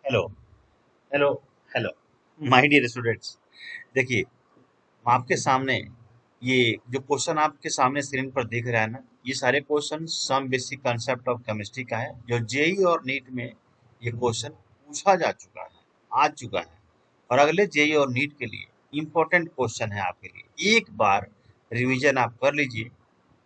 Hello hello hello my dear students. देखिए, आपके सामने ये जो क्वेश्चन आपके सामने स्क्रीन पर दिख रहा है ना, ये सारे question some basic concept of chemistry का है, जो जेई और नीट में ये क्वेश्चन पूछा जा चुका है, आ चुका है। और अगले जेई और नीट के लिए इम्पोर्टेंट क्वेश्चन है आपके लिए। एक बार रिवीजन आप कर लीजिए,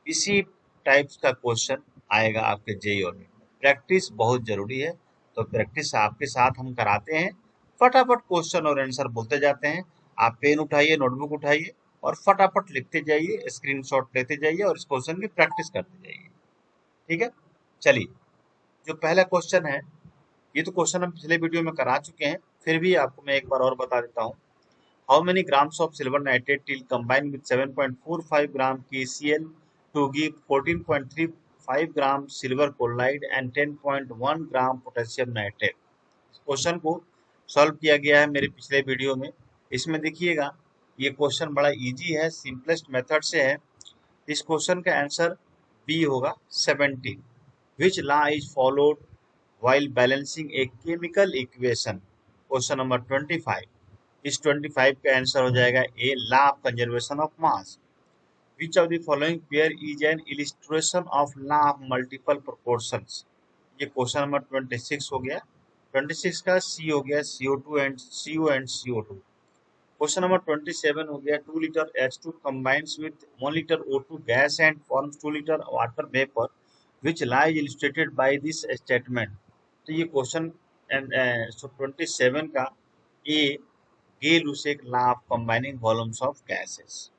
इसी टाइप्स का क्वेश्चन आएगा आपके जेई और नीट में। प्रैक्टिस बहुत जरूरी है, तो प्रैक्टिस आपके साथ हम कराते हैं। फटाफट क्वेश्चन और आंसर बोलते जाते हैं। आप पेन उठाइए, नोटबुक उठाइए और फटाफट लिखते जाइए, स्क्रीनशॉट लेते जाइए और इस क्वेश्चन की प्रैक्टिस करते जाइए। ठीक है, चलिए। जो पहला क्वेश्चन है, ये तो क्वेश्चन हम पिछले वीडियो में करा चुके हैं, फिर भी आपको मैं एक बार और बता देता हूँ। How many grams of silver nitrate will combine with 7.45 gram KCl to give 14.35 gram silver chloride and 10.1 gram potassium nitrate? Question को सॉल्व किया गया है मेरे पिछले वीडियो में। इसमें देखिएगा, ये क्वेश्चन बड़ा इजी है, सिंपलेस्ट मेथड से है। इस क्वेश्चन का आंसर बी होगा 17। Which law is followed while balancing a chemical equation? Question number 25। इस 25 का आंसर हो जाएगा A, law of conservation of mass. Which of the following pair is an illustration of law of multiple proportions? ये question number 26 हो गया। 26 का C हो गया CO2 and CO and CO2। Question number 27 हो गया 2 litre H2 combines with 1 liter O2 gas and forms 2 liter water vapor, which lie illustrated by this statement? तो ये क्वेश्चन 27 का A, Gay Lussac law of combining volumes of gases.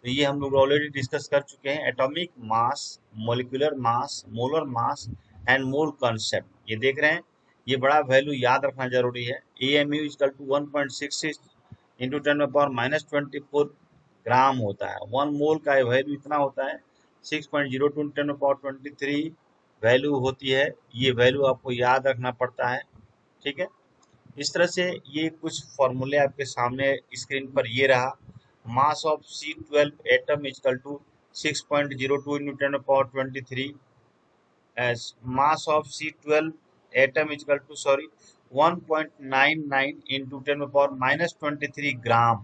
तो ये हम लोग already discuss कर चुके हैं। Atomic mass, molecular mass, molar mass and mole concept ये देख रहे हैं। ये बड़ा वैल्यू याद रखना जरूरी है। AMU इक्वल टू 1.66 इंटू 10⁻24 ग्राम होता है। 1 मोल का वैल्यू इतना होता है, 6.02 10⁻23 वैल्यू होती है। ये वैल्यू आपको याद रखना पड़ता है। ठीक है, इस तरह से ये कुछ फॉर्मूले आपके सामने स्क्रीन पर ये रहा। Mass of C12 atom equal to 6.02 into 10⁻23 as mass of C12 atom is equal to 1.99 into 10 power minus 23 gram.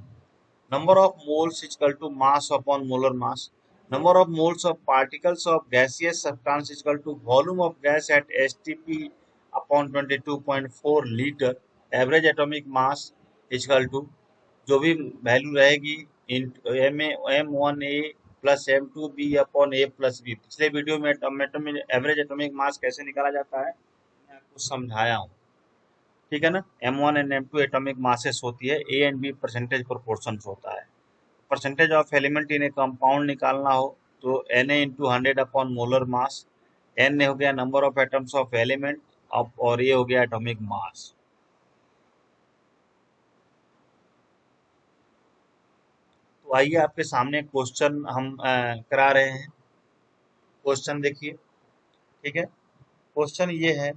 Number of moles is equal to mass upon molar mass. Number of moles of particles of gaseous substance is equal to volume of gas at STP upon 22.4 liter. Average atomic mass is equal to, जो भी value रहेगी, M1A plus M2B upon A plus B. पिछले video में average atomic mass कैसे निकाला जाता है मैं आपको समझाया हूँ। ठीक है ना। M1 and M2 atomic masses होती है, A and B percentage proportion होता है। Percentage of element in A compound निकालना हो तो Na into 100 upon molar mass. N हो गया number of atoms of element, और ये हो गया एटॉमिक मास। तो आइए आपके सामने क्वेश्चन हम करा रहे हैं। क्वेश्चन देखिए, ठीक है। क्वेश्चन ये है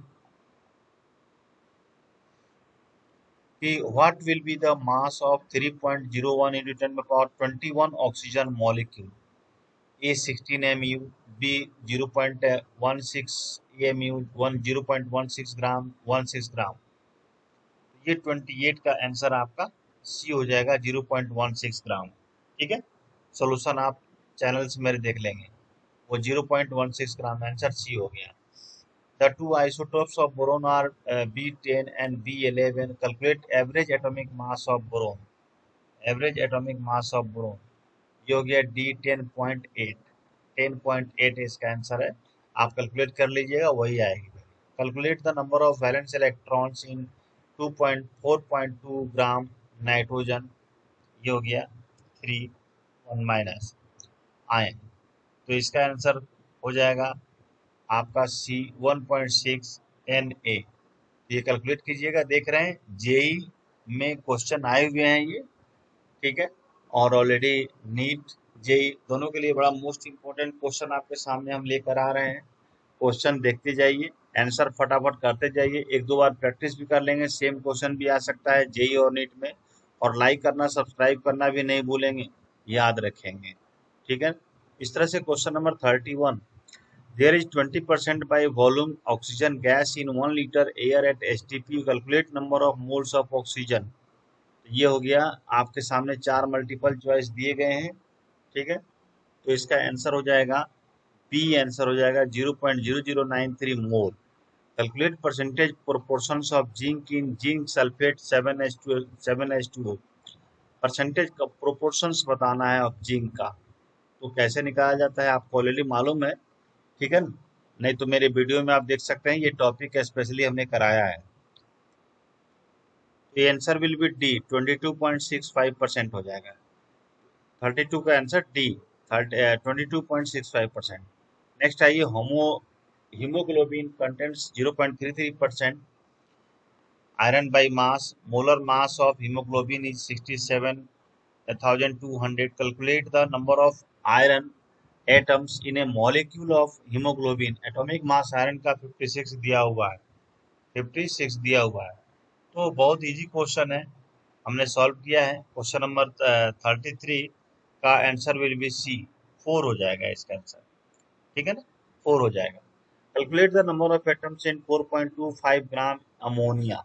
कि what will be the mass of 3.01 into 10⁻21 oxygen molecule? A 16 mu, B 0.16 mu, 0.16 gram, 16 gram. ये 28 का आंसर आपका सी हो जाएगा, 0.16 ग्राम। ठीक है, सोल्यूशन आप चैनल से मेरे देख लेंगे। वो 0.16 ग्राम, आंसर सी हो गया। The two isotopes of boron are B10 and B11. Calculate average atomic mass of boron. Average atomic mass of boron ये हो गया D 10.8। 10.8 इसका आंसर है। आप कैलकुलेट कर लीजिएगा, वही आएगी। Calculate the number of valence electrons in 4.2 gram nitrogen. ये हो गया 3 1 माइनस आए, तो इसका आंसर हो जाएगा आपका सी 1.6 Na। ये कैलकुलेट कीजिएगा। देख रहे हैं जेई में क्वेश्चन आए हुए हैं ये, ठीक है। और ऑलरेडी नीट जेई दोनों के लिए बड़ा मोस्ट इंपोर्टेंट क्वेश्चन आपके सामने हम लेकर आ रहे हैं। क्वेश्चन देखते जाइए, आंसर फटाफट करते जाइए। एक दो बार प्रैक्टिस भी कर लेंगे, सेम क्वेश्चन भी आ सकता है जेई और नीट में। और लाइक करना, सब्सक्राइब करना भी नहीं भूलेंगे, याद रखेंगे। ठीक है, इस तरह से question number 31। There is 20% by volume oxygen gas in 1 liter air at STP. Calculate number of moles of oxygen. ये हो गया, आपके सामने 4 मल्टीपल चॉइस दिए गए हैं, ठीक है। तो इसका आंसर हो जाएगा बी, आंसर हो जाएगा 0.0093 mole. Calculate percentage proportions of zinc in zinc sulphate 7H2O। Percentage का प्रोपोर्शंस बताना है ऑफ जिंक का। तो कैसे निकाला जाता है आपको ऑलरेडी मालूम है, ठीक है ना? नहीं तो मेरे वीडियो में आप देख सकते हैं, ये टॉपिक स्पेशली हमने कराया है। तो आंसर विल बी डी, 22.65% हो जाएगा। 32 का आंसर डी, 22.65%। नेक्स्ट आइए, haemoglobin contents 0.33%। Iron by mass, molar mass of haemoglobin is 67,200। Calculate the number of iron atoms in A molecule of haemoglobin. Atomic mass iron का 56 दिया हुआ है, 56 दिया हुआ है। तो बहुत इजी क्वेश्चन है, हमने सॉल्व किया है। क्वेश्चन नंबर 33 का आंसर विल बी सी, 4 हो जाएगा इसका आंसर, ठीक है ना, 4 हो जाएगा। Calculate the number of atoms in 4.25 gram ammonia.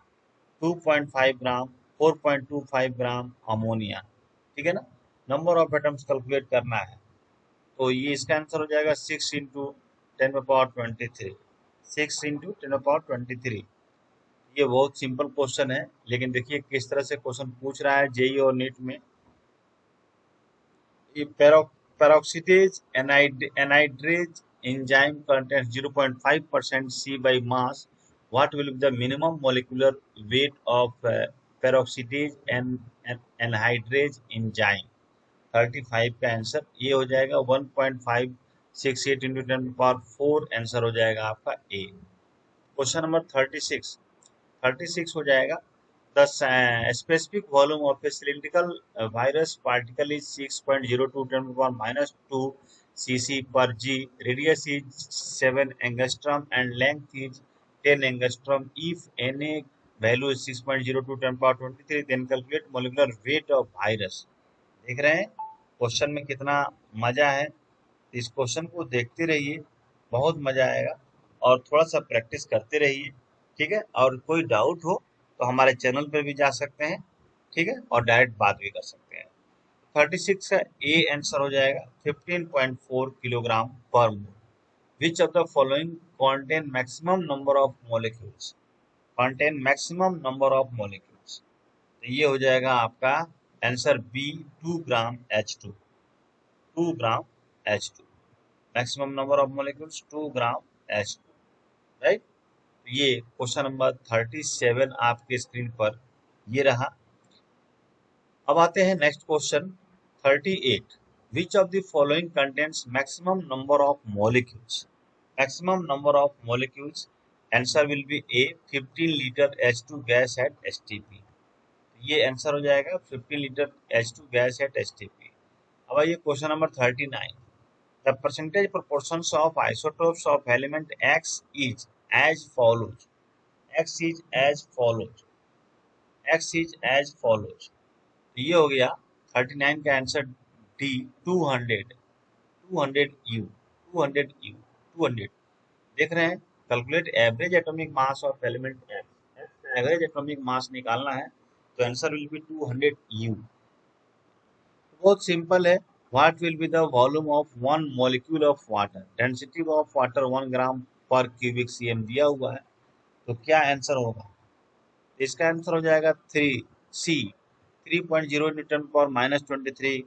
2.5 gram, 4.25 gram ammonia, ठीक है ना। नंबर ऑफ एटम्स कैलकुलेट करना है, तो ये इसका आंसर हो जाएगा 6 इंटू 10⁻23, 6 इंटू 10⁻23। ये बहुत सिंपल क्वेश्चन है, लेकिन देखिए किस तरह से क्वेश्चन पूछ रहा है जेई और नीट में। ये peroxidase anhydrase enzyme contains 0.5% C by mass. What will be the minimum molecular weight of peroxidase anhydrase enzyme? 35 का आंसर ये हो जाएगा 1.568 इंटू 10⁴, आंसर हो जाएगा आपका ए। क्वेश्चन नंबर 36 हो जाएगा। The specific volume of a cylindrical virus particle is 6.02 10⁻⁻2 cc per g. Radius is 7 angstrom and length is 10 angstrom. If Na value is 6.02 10⁻23, then calculate molecular weight of virus. देख रहे हैं question में कितना मजा है। इस क्वेश्चन को देखते रहिए, बहुत मजा आएगा, और थोड़ा सा प्रैक्टिस करते रहिए, ठीक है। और कोई डाउट हो तो हमारे चैनल पर भी जा सकते हैं, ठीक है, और डायरेक्ट बात भी कर सकते हैं। 36 का ए आंसर हो जाएगा 15.4 किलोग्राम पर mole. Which of the following contain maximum number of molecules? contain maximum number of molecules, तो ये हो जाएगा आपका answer B, 2 gram H2, 2 gram H2। Maximum number of molecules 2 gram H2, right. ये question number 37 आपके screen पर ये रहा। अब आते हैं next question 38। Which of the following contents maximum number of molecules? Maximum number of molecules, answer will be A, 15 litre H2 gas at STP। ये answer हो जाएगा 15 litre H2 gas at STP। अब आइए question number 39। The percentage proportions of isotopes of element X is as follows. X is as follows. X is as follows. तो ये हो गया 39 का आंसर डी, 200, 200 U, 200 U, 200। देख रहे हैं, calculate average atomic mass of element X। Average atomic मास निकालना है, तो आंसर विल बी 200 U। बहुत सिंपल है। What will be the volume of one molecule of water? Density of water 1 ग्राम पर cubic cm दिया हुआ है, तो क्या आंसर होगा? इसका आंसर हो जाएगा 3.0 न्यूटन पर -23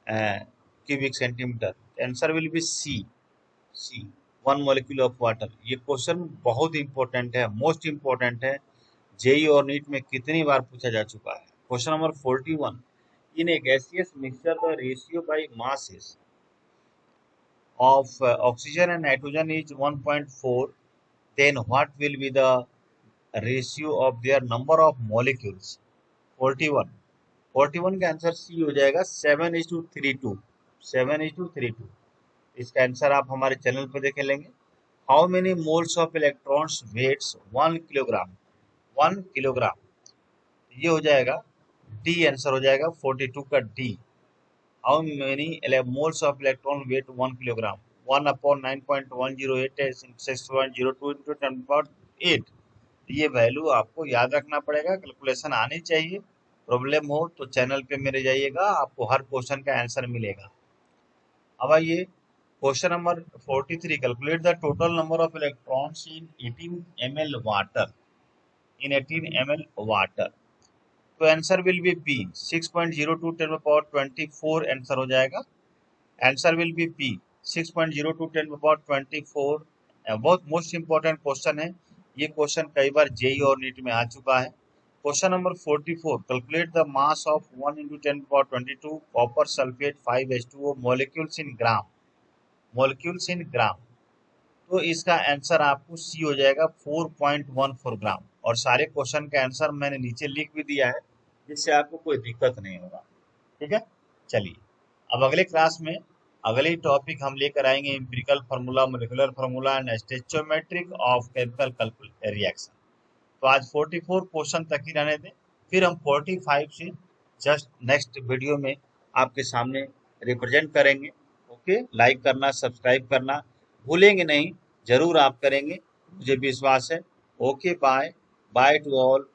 cubic centimetre. Answer will be C, 1 molecule of water. ये क्वेश्चन बहुत इंपॉर्टेंट है, मोस्ट इंपॉर्टेंट है, जेई और नीट में कितनी बार पूछा जा चुका है। Question number 41। In a gaseous mixture, the ratio by masses of oxygen and nitrogen is 1.4. Then what will be the ratio of their number of molecules? 41, 41 का आंसर सी हो जाएगा 7:32, 7:32। इसका आंसर आप हमारे चैनल पर देख लेंगे। How many moles of electrons weights 1 kilogram, 1 kilogram, ये हो जाएगा डी, आंसर हो जाएगा 42 का D. How many moles of electron weight 1 kilogram? 1/9.108 है 6.02 into 10^8। ये वैल्यू आपको याद रखना पड़ेगा, कैलकुलेशन आनी चाहिए। प्रॉब्लम हो तो चैनल पे मेरे जाइएगा, आपको हर क्वेश्चन का आंसर मिलेगा। अब आइए question number 43, calculate the total number of electrons in 18 ml water, in 18 ml water. तो answer will be P 6.02 10 power 24 answer हो जाएगा। Answer will be P 6.02 10 power 24। बहुत मोस्ट इंपॉर्टेंट क्वेश्चन है ये। क्वेश्चन कई बार जेई और नीट में आ चुका है। Question number 44, calculate the mass of 1 into 10 power 22 copper sulphate 5H2O molecules in gram, molecules in gram. तो इसका आंसर आपको सी हो जाएगा 4.14 ग्राम। और सारे क्वेश्चन का आंसर मैंने नीचे लिख भी दिया है, जिससे आपको कोई दिक्कत नहीं होगा। ठीक है, चलिए अब अगले क्लास में अगले टॉपिक हम लेकर आएंगे empirical formula, molecular formula and stoichiometric of chemical reaction. तो आज 44 क्वेश्चन तक ही रहने दें, फिर हम 45 से जस्ट नेक्स्ट वीडियो में आपके सामने रिप्रेजेंट करेंगे। ओके, लाइक करना, सब्सक्राइब करना भूलेंगे नहीं, जरूर आप करेंगे, मुझे विश्वास है। Okay, bye bye to all.